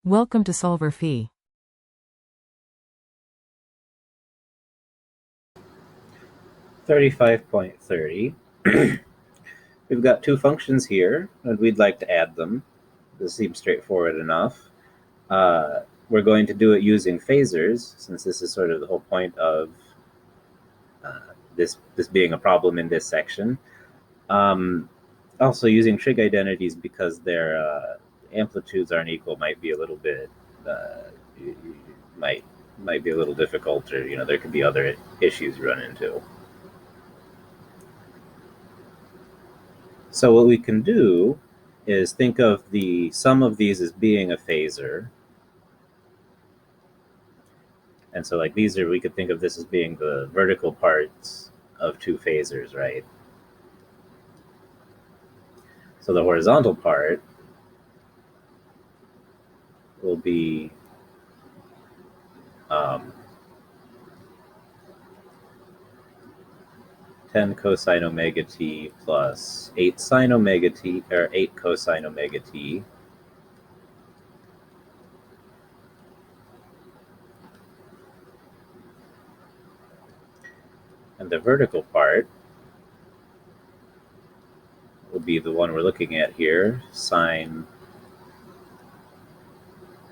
Welcome to solverfy. .30. We've got two functions here, and we'd like to add them. This seems straightforward enough. We're going to do it using phasors, since this is sort of the whole point of this being a problem in this section. Also using trig identities, because their amplitudes aren't equal, might be a little bit might be a little difficult, or there could be other issues you run into. So what we can do is think of the sum of these as being a phasor. And so like we could think of this as being the vertical parts of two phasors, right? So the horizontal part will be 10 cosine omega t plus 8 sine omega t, or 8 cosine omega t. And the vertical part will be the one we're looking at here, sine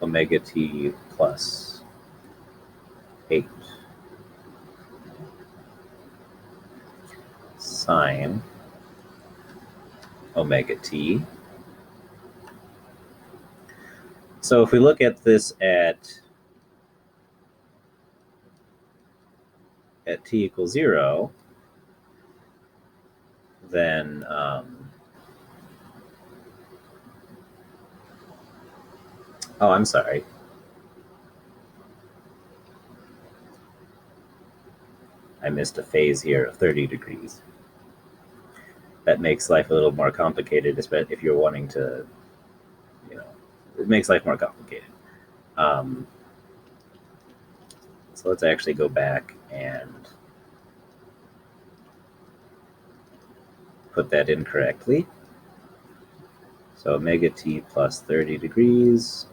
omega t plus 8 sine omega t. So if we look at this at t equals 0, then oh, I'm sorry. I missed a phase here of 30 degrees. That makes life a little more complicated, especially if you're wanting to, it makes life more complicated. So let's actually go back and put that in correctly. So omega t plus 30 degrees.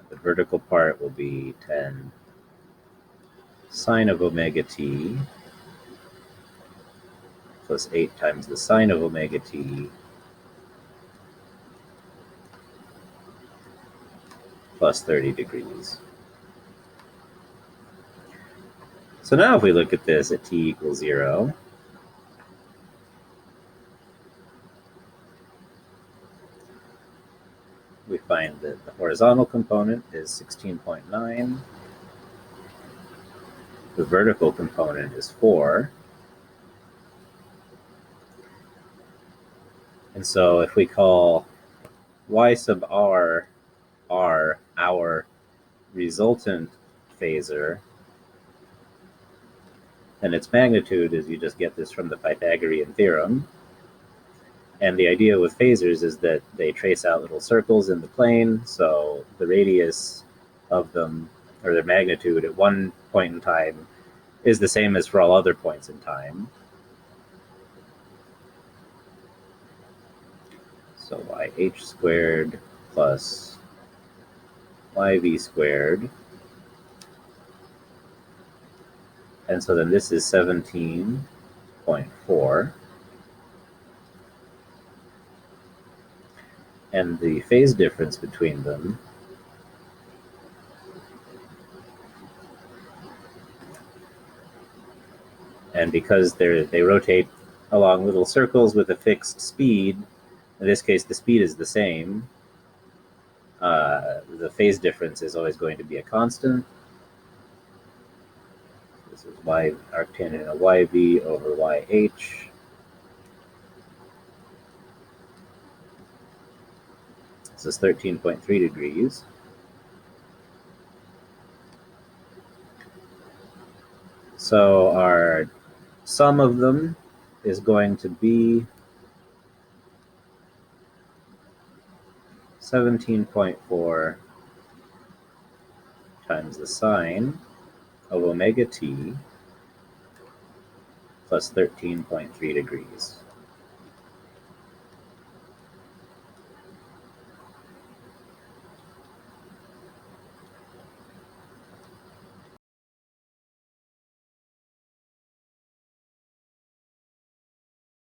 The vertical part will be 10 sine of omega t plus 8 times the sine of omega t plus 30 degrees. So now if we look at this at t equals 0, we find that the horizontal component is 16.9. The vertical component is 4. And so if we call y sub r our resultant phasor, then its magnitude is, you just get this from the Pythagorean theorem. And the idea with phasors is that they trace out little circles in the plane, so the radius of them, or their magnitude at one point in time, is the same as for all other points in time. So yh squared plus yv squared. And so then this is 17.4. And the phase difference between them and because they rotate along little circles with a fixed speed, in this case the speed is the same, the phase difference is always going to be a constant. This is y arctangent of yv over yh. This is 13.3 degrees. So our sum of them is going to be 17.4 times the sine of omega t plus 13.3 degrees.